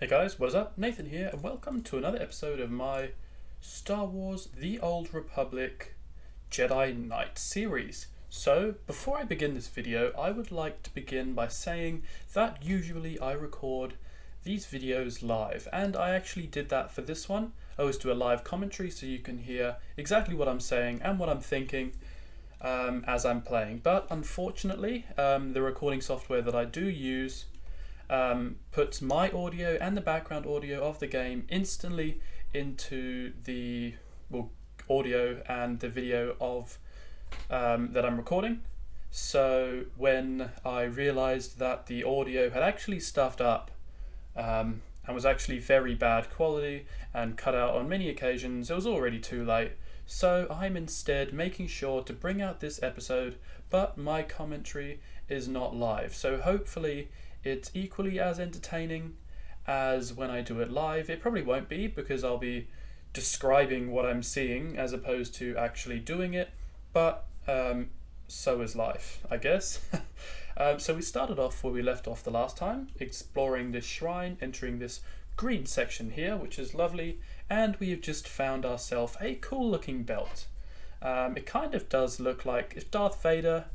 Hey guys, what is up? Nathan here, and welcome to another episode of my Star Wars The Old Republic Jedi Knight series. So, before I begin this video, I would like to begin by saying that usually I record these videos live, and I actually did that for this one. I always do a live commentary so you can hear exactly what I'm saying and what I'm thinking as I'm playing. But unfortunately, the recording software that I do use puts my audio and the background audio of the game instantly into the audio and the video of that I'm recording. So when I realized that the audio had actually stuffed up and was actually very bad quality and cut out on many occasions, it was already too late. So I'm instead making sure to bring out this episode, but my commentary is not live. So hopefully it's equally as entertaining as when I do it live. It probably won't be, because I'll be describing what I'm seeing as opposed to actually doing it, but so is life, I guess. So we started off where we left off the last time, exploring this shrine, entering this green section here, which is lovely, and we have just found ourselves a cool looking belt. It kind of does look like if Darth Vader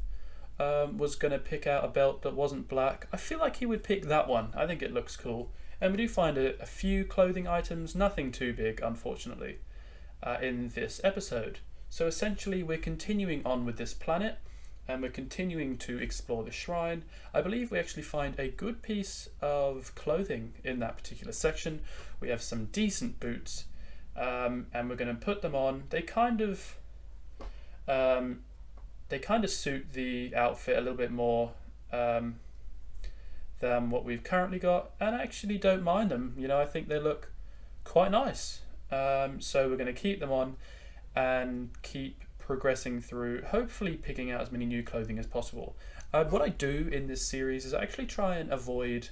was going to pick out a belt that wasn't black, I feel like he would pick that one. I think it looks cool. And we do find a few clothing items, nothing too big, unfortunately, in this episode. So essentially we're continuing on with this planet, and we're continuing to explore the shrine. I believe we actually find a good piece of clothing in that particular section. We have some decent boots, and we're going to put them on. They kind of suit the outfit a little bit more than what we've currently got, and I actually don't mind them. You know, I think they look quite nice. So we're going to keep them on and keep progressing through, hopefully picking out as many new clothing as possible. What I do in this series is I actually try and avoid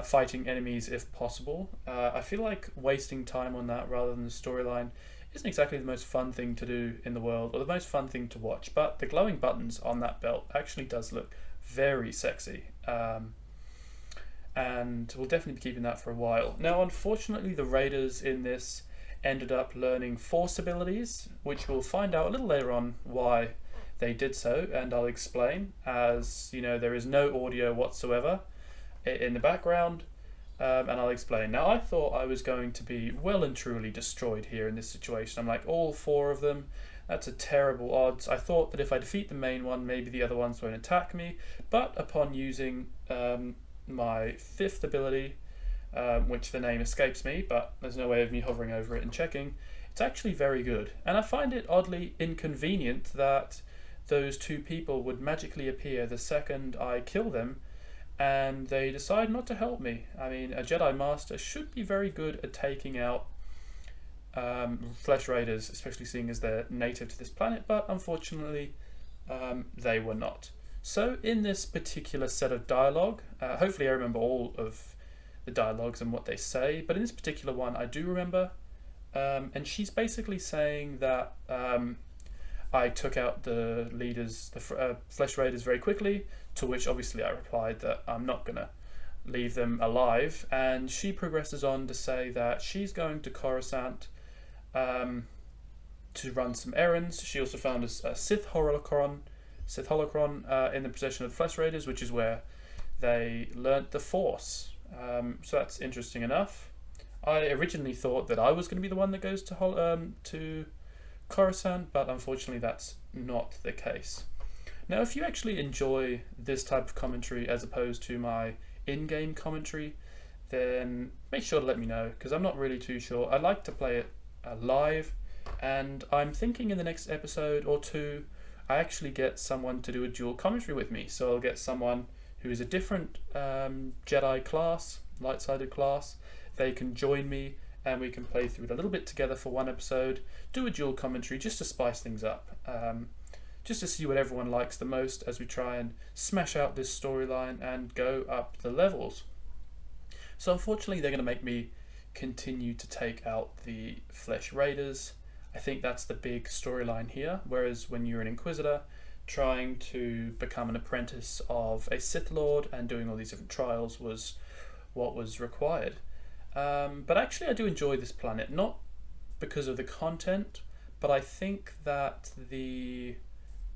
fighting enemies if possible. I feel like wasting time on that rather than the storyline isn't exactly the most fun thing to do in the world, or the most fun thing to watch, but the glowing buttons on that belt actually does look very sexy, and we'll definitely be keeping that for a while. Now unfortunately the raiders in this ended up learning Force abilities, which we'll find out a little later on why they did so, and I'll explain, as you know there is no audio whatsoever in the background. And I'll explain. Now I thought I was going to be well and truly destroyed here in this situation. I'm like, all four of them, that's a terrible odds. I thought that if I defeat the main one, maybe the other ones won't attack me, but upon using my fifth ability, which the name escapes me, but there's no way of me hovering over it and checking, it's actually very good. And I find it oddly inconvenient that those two people would magically appear the second I kill them, and they decide not to help me. I mean, a Jedi Master should be very good at taking out flesh raiders, especially seeing as they're native to this planet, but unfortunately they were not. So in this particular set of dialogue, hopefully I remember all of the dialogues and what they say, but in this particular one I do remember, and she's basically saying that I took out the leaders, the flesh raiders, very quickly, to which obviously I replied that I'm not going to leave them alive, and she progresses on to say that she's going to Coruscant to run some errands. She also found a Sith holocron in the possession of the flesh raiders, which is where they learnt the Force. So that's interesting enough. I originally thought that I was going to be the one that goes to Coruscant, but unfortunately that's not the case. Now if you actually enjoy this type of commentary as opposed to my in-game commentary, then make sure to let me know, because I'm not really too sure. I like to play it live, and I'm thinking in the next episode or two I actually get someone to do a dual commentary with me. So I'll get someone who is a different Jedi class, light-sided class. They can join me and we can play through it a little bit together for one episode, do a dual commentary just to spice things up, just to see what everyone likes the most as we try and smash out this storyline and go up the levels. So unfortunately they're going to make me continue to take out the flesh raiders. I think that's the big storyline here, whereas when you're an Inquisitor, trying to become an apprentice of a Sith Lord and doing all these different trials was what was required. But actually, I do enjoy this planet, not because of the content, but I think that the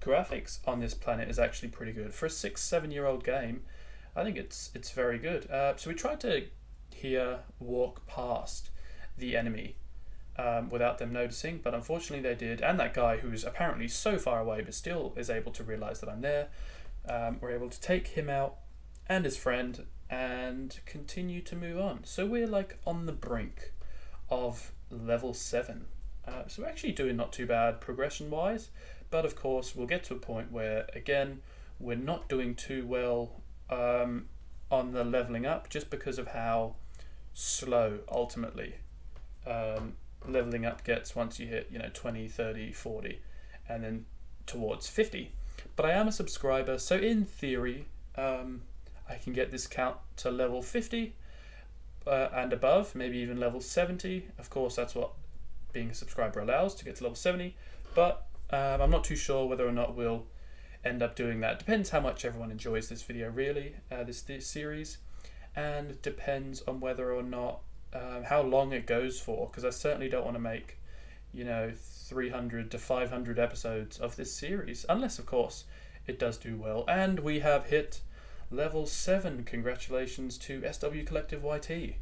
graphics on this planet is actually pretty good for a 6-7 year old game. I think it's very good. So we tried to here walk past the enemy without them noticing, but unfortunately they did. And that guy who's apparently so far away but still is able to realize that I'm there. We're able to take him out and his friend and continue to move on. So we're like on the brink of level 7. So we're actually doing not too bad progression wise, but of course we'll get to a point where again we're not doing too well on the leveling up, just because of how slow ultimately leveling up gets once you hit 20, 30, 40 and then towards 50. But I am a subscriber, so in theory I can get this count to level 50 and above, maybe even level 70. Of course that's what being a subscriber allows, to get to level 70, but I'm not too sure whether or not we'll end up doing that. Depends how much everyone enjoys this video, really, this series, and depends on whether or not how long it goes for, because I certainly don't want to make 300 to 500 episodes of this series, unless of course it does do well. And we have hit level 7. Congratulations to SW Collective YT,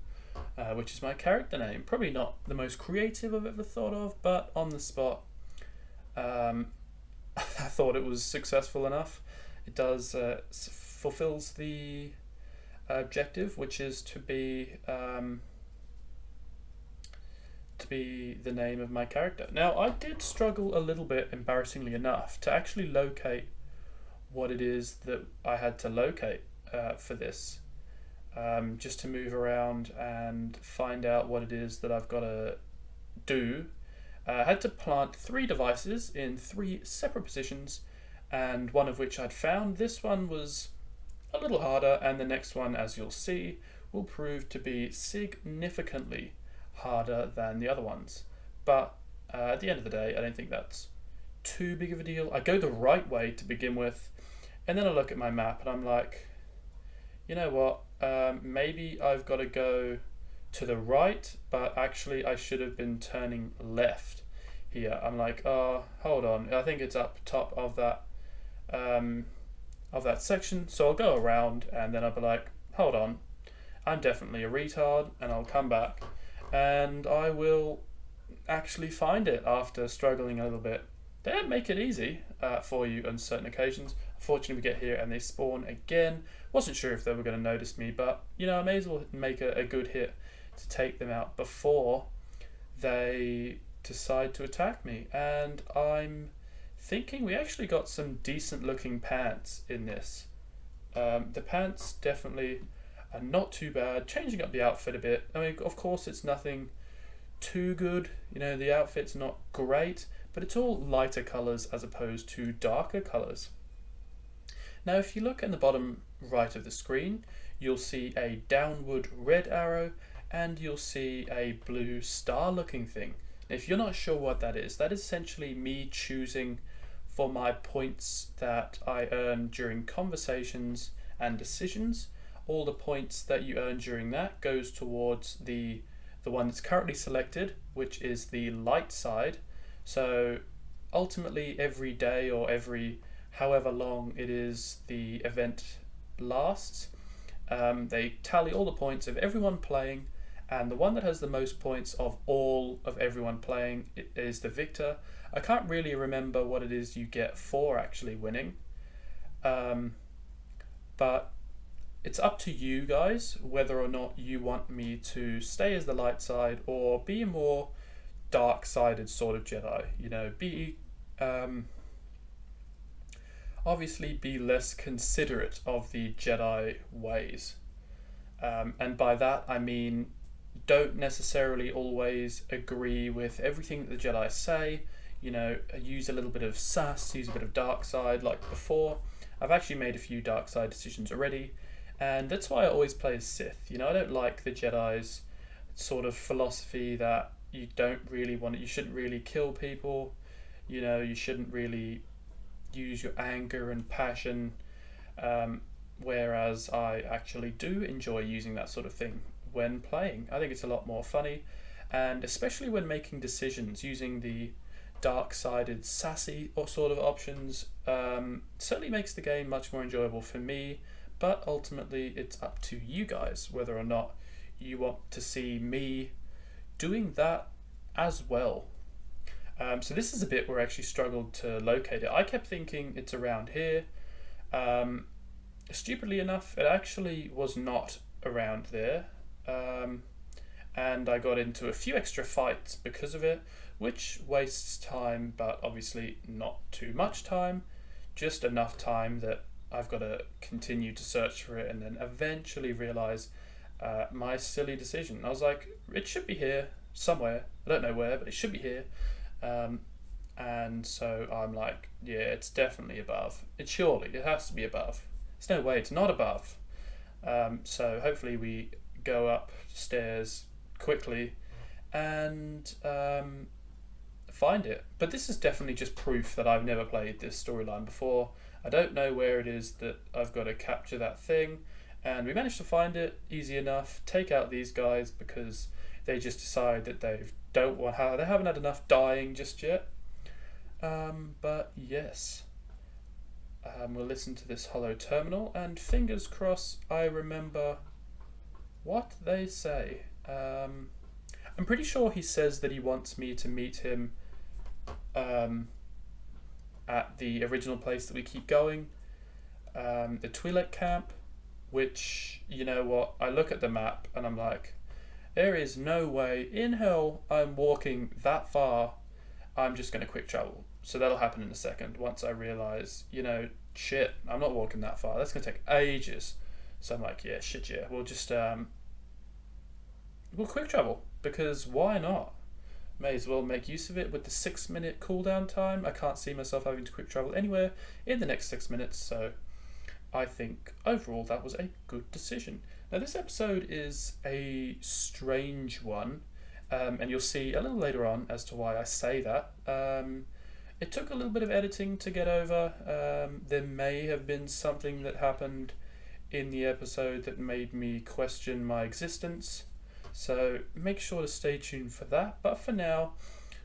which is my character name. Probably not the most creative I've ever thought of, but on the spot I thought it was successful enough. It does fulfills the objective, which is to be the name of my character. Now, I did struggle a little bit, embarrassingly enough, to actually locate what it is that I had to locate for this, just to move around and find out what it is that I've got to do. I had to plant 3 devices in 3 separate positions, and one of which I'd found. This one was a little harder, and the next one, as you'll see, will prove to be significantly harder than the other ones. But at the end of the day, I don't think that's too big of a deal. I go the right way to begin with, and then I look at my map and I'm like, you know what, maybe I've got to go to the right, but actually I should have been turning left here. I'm like, oh, hold on, I think it's up top of that section, so I'll go around, and then I'll be like, hold on, I'm definitely a retard, and I'll come back and I will actually find it after struggling a little bit. They don't make it easy for you on certain occasions. Unfortunately, we get here and they spawn again. Wasn't sure if they were going to notice me, but I may as well make a good hit to take them out before they decide to attack me. And I'm thinking we actually got some decent looking pants in this. The pants definitely are not too bad. Changing up the outfit a bit. I mean, of course, it's nothing too good. The outfit's not great, but it's all lighter colors as opposed to darker colors. Now, if you look in the bottom right of the screen, you'll see a downward red arrow, and you'll see a blue star looking thing. Now, if you're not sure what that is essentially me choosing for my points that I earn during conversations and decisions. All the points that you earn during that goes towards the one that's currently selected, which is the light side. So ultimately every day, or every however long it is the event lasts, they tally all the points of everyone playing, and the one that has the most points of all of everyone playing is the victor. I can't really remember what it is you get for actually winning, but it's up to you guys whether or not you want me to stay as the light side or be a more dark-sided sort of Jedi. Be obviously be less considerate of the Jedi ways, and by that I mean don't necessarily always agree with everything that the Jedi say. Use a little bit of sass, use a bit of dark side like before. I've actually made a few dark side decisions already, and that's why I always play as Sith. I don't like the Jedi's sort of philosophy that you shouldn't really kill people, you shouldn't really use your anger and passion, whereas I actually do enjoy using that sort of thing when playing. I think it's a lot more funny, and especially when making decisions using the dark-sided, sassy or sort of options, certainly makes the game much more enjoyable for me. But ultimately, it's up to you guys whether or not you want to see me doing that as well. So this is a bit where I actually struggled to locate it. I kept thinking it's around here. Stupidly enough, it actually was not around there. And I got into a few extra fights because of it, which wastes time, but obviously not too much time, just enough time that I've got to continue to search for it and then eventually realize my silly decision. I was like, it should be here somewhere. I don't know where, but it should be here. And so I'm like, yeah, it's definitely above. It has to be above. There's no way it's not above. So hopefully we go upstairs quickly and find it. But this is definitely just proof that I've never played this storyline before. I don't know where it is that I've got to capture that thing, and we managed to find it easy enough. Take out these guys because they just decide that they haven't had enough dying just yet. But yes, we'll listen to this hollow terminal, and fingers crossed I remember what they say. I'm pretty sure he says that he wants me to meet him at the original place that we keep going, the Twi'lek camp, which, you know what, I look at the map and I'm like, there is no way in hell I'm walking that far. I'm just going to quick travel. So that'll happen in a second once I realise, shit, I'm not walking that far. That's going to take ages. So I'm like, yeah, we'll just, we'll quick travel, because why not? May as well make use of it with the 6-minute cooldown time. I can't see myself having to quick travel anywhere in the next 6 minutes, so I think overall that was a good decision. Now this episode is a strange one, and you'll see a little later on as to why I say that. It took a little bit of editing to get over. There may have been something that happened in the episode that made me question my existence. So make sure to stay tuned for that. But for now,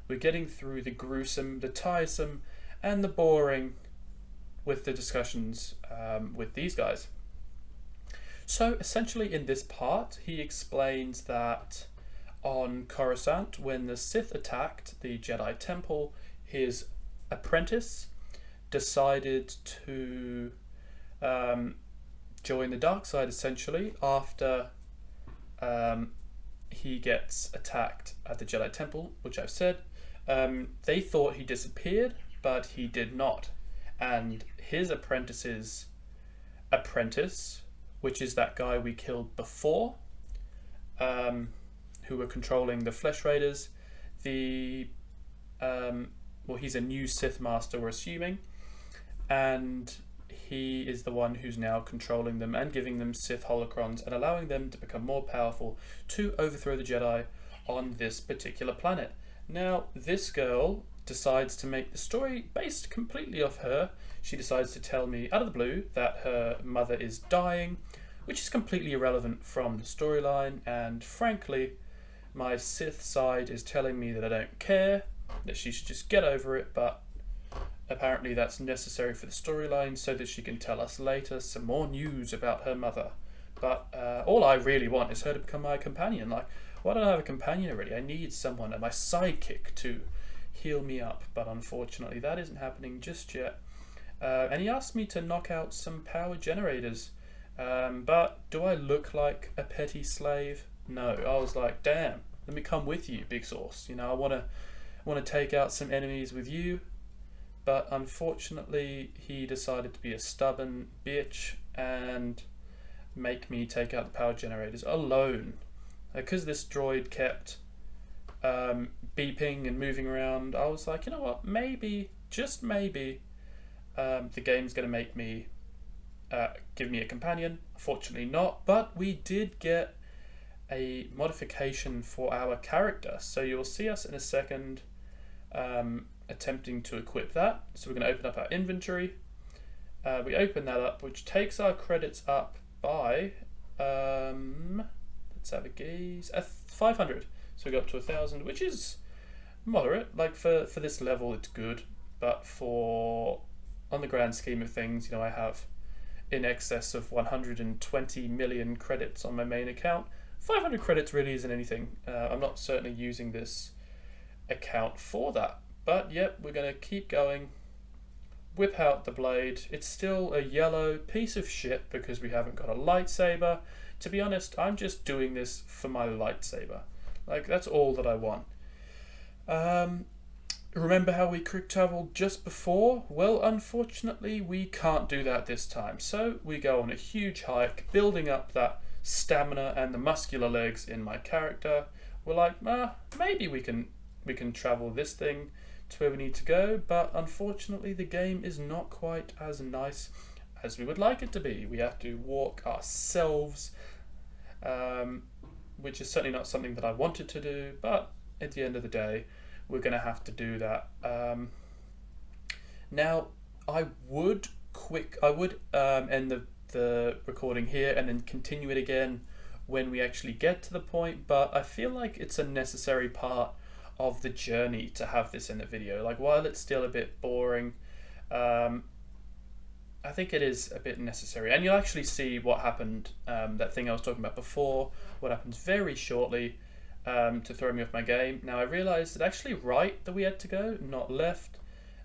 we're getting through the gruesome, the tiresome, and the boring with the discussions with these guys. So essentially in this part, he explains that on Coruscant, when the Sith attacked the Jedi Temple, his apprentice decided to join the dark side essentially after he gets attacked at the Jedi Temple, which I've said. They thought he disappeared, but he did not. And his apprentice's apprentice, which is that guy we killed before, who were controlling the Flesh Raiders, he's a new Sith Master, we're assuming, and he is the one who's now controlling them and giving them Sith holocrons and allowing them to become more powerful to overthrow the Jedi on this particular planet. Now, this girl decides to make the story based completely off her. She decides to tell me out of the blue that her mother is dying, which is completely irrelevant from the storyline, and frankly, my Sith side is telling me that I don't care, that she should just get over it, but apparently that's necessary for the storyline so that she can tell us later some more news about her mother. But all I really want is her to become my companion. Like, why don't I have a companion already? I need someone, my sidekick, to heal me up. But unfortunately that isn't happening just yet. And he asked me to knock out some power generators. But do I look like a petty slave? No. I was like, damn, let me come with you, Big Sauce. I want to take out some enemies with you. But unfortunately, he decided to be a stubborn bitch and make me take out the power generators alone. Because this droid kept beeping and moving around, I was like, you know what, maybe, just maybe, the game's going to make me give me a companion. Fortunately not, but we did get a modification for our character. So you'll see us in a second attempting to equip that. So we're going to open up our inventory. We open that up, which takes our credits up by, let's let's have a gaze. 500. So we got up to 1,000, which is moderate. Like for this level, it's good. But on the grand scheme of things, I have in excess of 120 million credits on my main account. 500 credits really isn't anything. I'm not certainly using this account for that. But yep, we're going to keep going. Whip out the blade. It's still a yellow piece of shit because we haven't got a lightsaber. To be honest, I'm just doing this for my lightsaber. Like, that's all that I want. Remember how we quick traveled just before? Well, unfortunately, we can't do that this time. So we go on a huge hike, building up that stamina and the muscular legs in my character. We're like, maybe we can travel this thing to where we need to go, but unfortunately the game is not quite as nice as we would like it to be. We have to walk ourselves, which is certainly not something that I wanted to do, but at the end of the day, we're going to have to do that. Now, I would end the recording here and then continue it again when we actually get to the point, but I feel like it's a necessary part of the journey to have this in the video. Like, while it's still a bit boring, I think it is a bit necessary, and you'll actually see what happened, that thing I was talking about before, what happens very shortly, to throw me off my game. Now I realised it's actually right that we had to go, not left.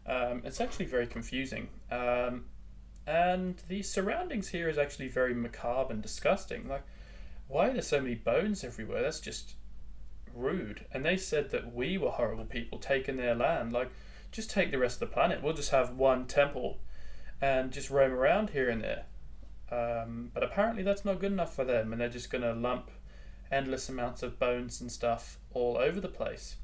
It's actually very confusing, and the surroundings here is actually very macabre and disgusting. Like, why are there so many bones everywhere? That's just rude. And they said that we were horrible people taking their land. Like, just take the rest of the planet. We'll just have one temple and just roam around here and there. But apparently that's not good enough for them, and they're just going to lump endless amounts of bones and stuff all over the place.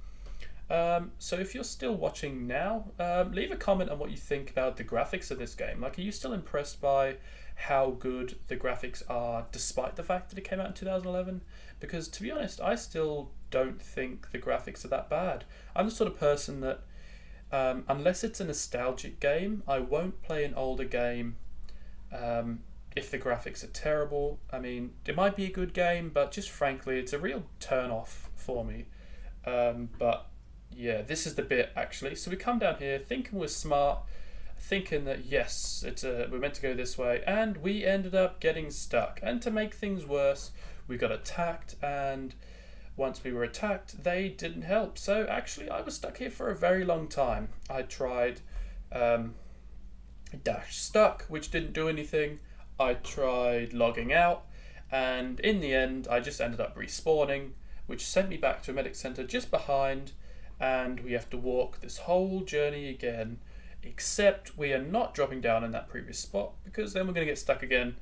So if you're still watching now, leave a comment on what you think about the graphics of this game. Like, are you still impressed by how good the graphics are despite the fact that it came out in 2011? Because to be honest, I still don't think the graphics are that bad. I'm the sort of person that unless it's a nostalgic game, I won't play an older game if the graphics are terrible. I mean, it might be a good game, but just frankly, it's a real turn off for me. But yeah, this is the bit actually. So we come down here thinking we're smart, thinking that yes, we're meant to go this way, and we ended up getting stuck. And to make things worse, we got attacked, and once we were attacked, they didn't help. So actually, I was stuck here for a very long time. I tried dash stuck, which didn't do anything. I tried logging out, and in the end, I just ended up respawning, which sent me back to a medic center just behind, and we have to walk this whole journey again, except we are not dropping down in that previous spot, because then we're going to get stuck again.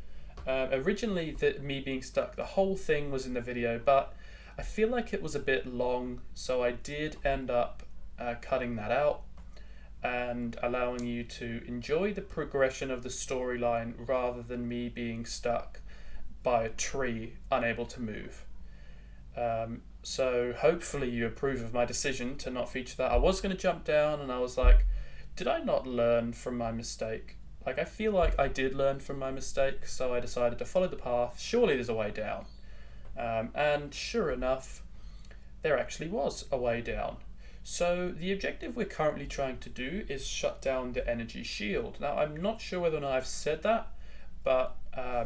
Originally, me being stuck, the whole thing was in the video, but I feel like it was a bit long, so I did end up cutting that out and allowing you to enjoy the progression of the storyline rather than me being stuck by a tree, unable to move. So hopefully you approve of my decision to not feature that. I was going to jump down, and I was like, did I not learn from my mistake? Like, I feel like I did learn from my mistake, so I decided to follow the path. Surely there's a way down. And sure enough, there actually was a way down. So the objective we're currently trying to do is shut down the energy shield. Now, I'm not sure whether or not I've said that, but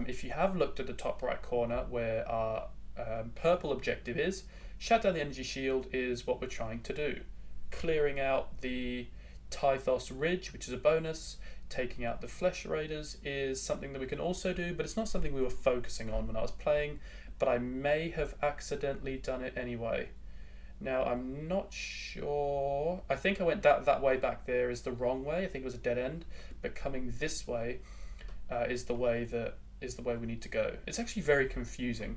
if you have looked at the top right corner where our purple objective is, shut down the energy shield is what we're trying to do. Clearing out the Tythos Ridge, which is a bonus. Taking out the Flesh Raiders is something that we can also do, but it's not something we were focusing on when I was playing, but I may have accidentally done it anyway. Now, I'm not sure. I think I went that way back there is the wrong way. I think it was a dead end, but coming this way is the way we need to go. It's actually very confusing.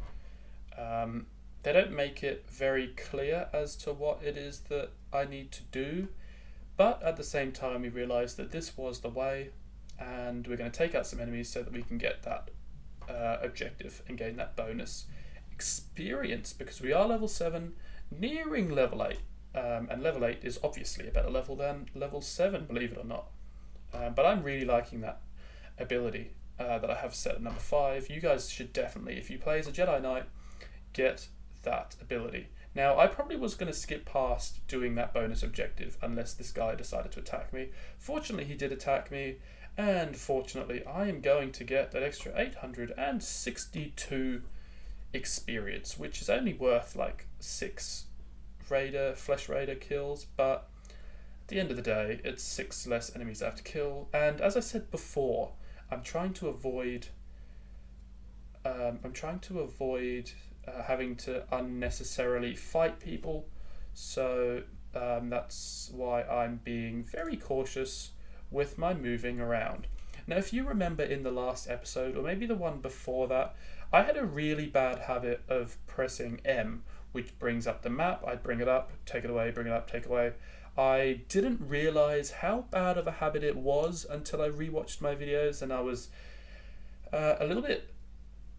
They don't make it very clear as to what it is that I need to do, but at the same time, we realised that this was the way, and we're going to take out some enemies so that we can get that objective and gain that bonus experience, because we are level 7, nearing level 8, and level 8 is obviously a better level than level 7, believe it or not. But I'm really liking that ability that I have set at number 5. You guys should definitely, if you play as a Jedi Knight, get that ability. Now, I probably was going to skip past doing that bonus objective unless this guy decided to attack me. Fortunately, he did attack me, and fortunately, I am going to get that extra 862 experience, which is only worth like 6 flesh raider kills, but at the end of the day, it's 6 less enemies I have to kill. And as I said before, I'm trying to avoid having to unnecessarily fight people, so that's why I'm being very cautious with my moving around. Now, if you remember in the last episode, or maybe the one before that, I had a really bad habit of pressing M, which brings up the map. I'd bring it up, take it away, bring it up, take it away. I didn't realize how bad of a habit it was until I rewatched my videos, and I was a little bit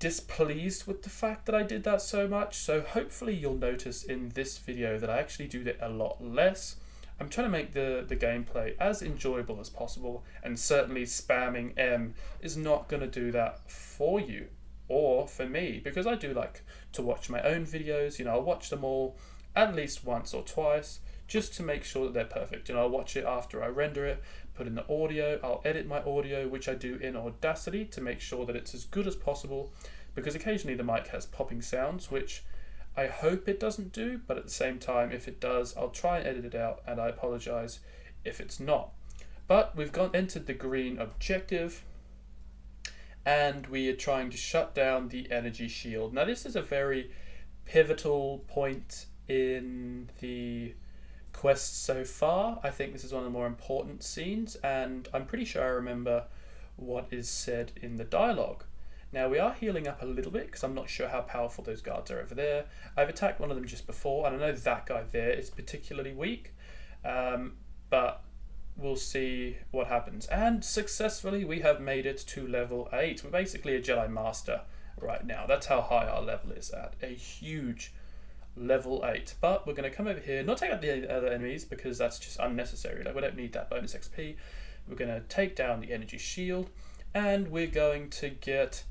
displeased with the fact that I did that so much. So hopefully you'll notice in this video that I actually do that a lot less. I'm trying to make the gameplay as enjoyable as possible, and certainly spamming M is not going to do that for you or for me, because I do like to watch my own videos. You know, I'll watch them all at least once or twice just to make sure that they're perfect. You know, I'll watch it after I render it, put in the audio, I'll edit my audio, which I do in Audacity, to make sure that it's as good as possible, because occasionally the mic has popping sounds, which I hope it doesn't do, but at the same time, if it does, I'll try and edit it out, and I apologize if it's not. But we've entered the green objective, and we are trying to shut down the energy shield. Now, this is a very pivotal point in the quest so far. I think this is one of the more important scenes, and I'm pretty sure I remember what is said in the dialogue. Now, we are healing up a little bit because I'm not sure how powerful those guards are over there. I've attacked one of them just before, and I know that guy there is particularly weak, but we'll see what happens. And successfully, we have made it to level 8. We're basically a Jedi Master right now. That's how high our level is at. A huge level 8. But we're going to come over here, not take out the other enemies because that's just unnecessary. Like, we don't need that bonus XP. We're going to take down the energy shield, and we're going to get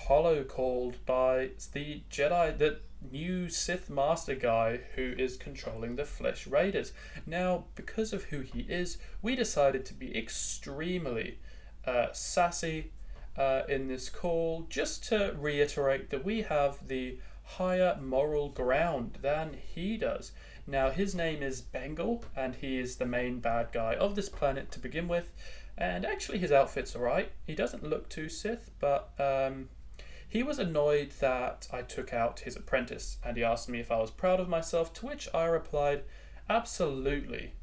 hollow called by the Jedi, the new Sith Master guy who is controlling the Flesh Raiders. Now, because of who he is, we decided to be extremely sassy in this call, just to reiterate that we have the higher moral ground than he does. Now, his name is Bengal, and he is the main bad guy of this planet to begin with, and actually his outfit's alright. He doesn't look too Sith, but he was annoyed that I took out his apprentice, and he asked me if I was proud of myself, to which I replied, absolutely.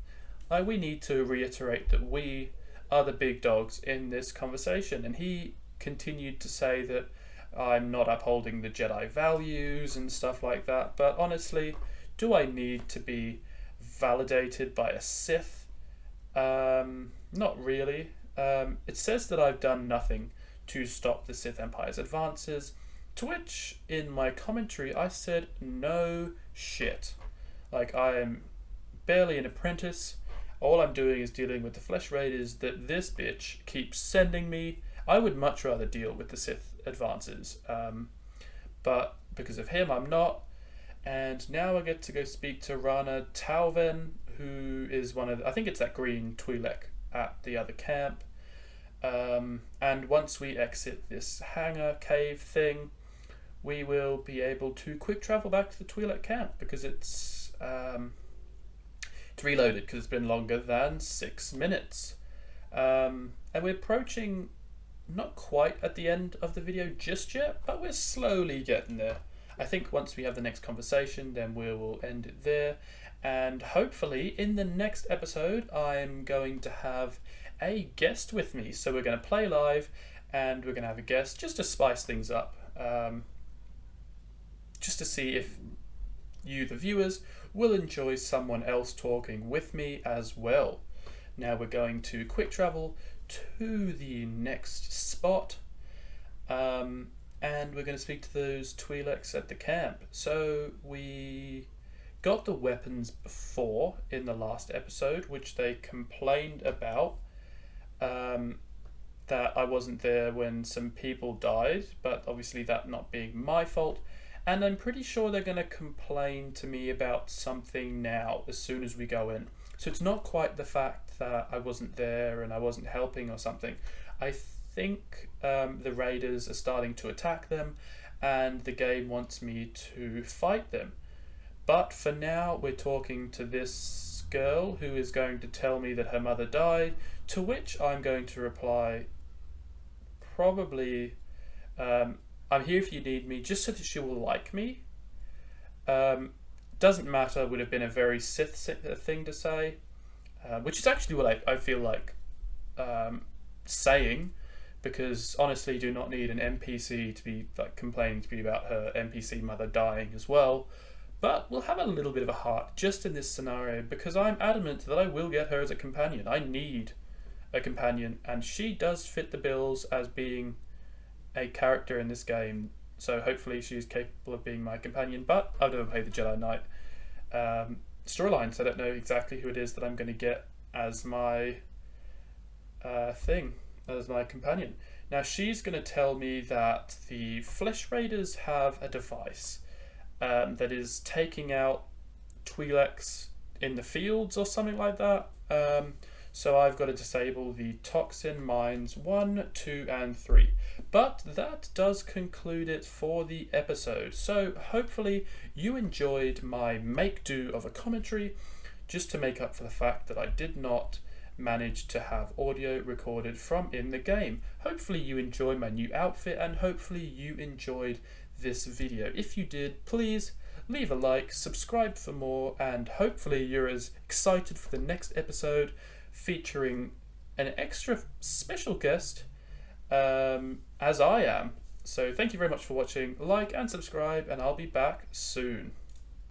We need to reiterate that we are the big dogs in this conversation. And he continued to say that I'm not upholding the Jedi values and stuff like that. But honestly, do I need to be validated by a Sith? Not really. It says that I've done nothing to stop the Sith Empire's advances, to which in my commentary I said no shit. Like, I am barely an apprentice. All I'm doing is dealing with the Flesh Raiders that this bitch keeps sending me. I would much rather deal with the Sith advances, but because of him I'm not. And now I get to go speak to Rana Tauven, who is one of I think it's that green Twi'lek at the other camp. And once we exit this hangar cave thing, we will be able to quick travel back to the Twi'lek camp, because it's reloaded because it's been longer than 6 minutes. And we're approaching not quite at the end of the video just yet, but we're slowly getting there. I think once we have the next conversation, then we will end it there. And hopefully in the next episode, I'm going to have a guest with me. So we're going to play live, and we're going to have a guest just to spice things up. Just to see if you, the viewers, will enjoy someone else talking with me as well. Now we're going to quick travel to the next spot, and we're going to speak to those Twi'leks at the camp. So we got the weapons before in the last episode, which they complained about, that I wasn't there when some people died, but obviously that not being my fault. and I'm pretty sure they're going to complain to me about something now as soon as we go in. So it's not quite the fact that I wasn't there and I wasn't helping or something. I think the raiders are starting to attack them, and the game wants me to fight them. But for now, we're talking to this girl who is going to tell me that her mother died, to which I'm going to reply, probably, I'm here if you need me, just so that she will like me. Doesn't matter, would have been a very Sith thing to say, which is actually what I feel like saying, because honestly, do not need an NPC to be like complaining to me about her NPC mother dying as well. But we'll have a little bit of a heart just in this scenario, because I'm adamant that I will get her as a companion. I need a companion, and she does fit the bills as being a character in this game. So hopefully she's capable of being my companion. But I've never played the Jedi Knight storyline, so I don't know exactly who it is that I'm going to get as my as my companion. Now she's going to tell me that the Flesh Raiders have a device that is taking out Twi'leks in the fields or something like that. So I've got to disable the toxin mines 1, 2 and 3. But that does conclude it for the episode. So hopefully you enjoyed my make do of a commentary, just to make up for the fact that I did not manage to have audio recorded from in the game. Hopefully you enjoyed my new outfit, and hopefully you enjoyed this video. If you did, please leave a like, subscribe for more, and hopefully you're as excited for the next episode featuring an extra special guest as I am. So thank you very much for watching, like and subscribe, and I'll be back soon.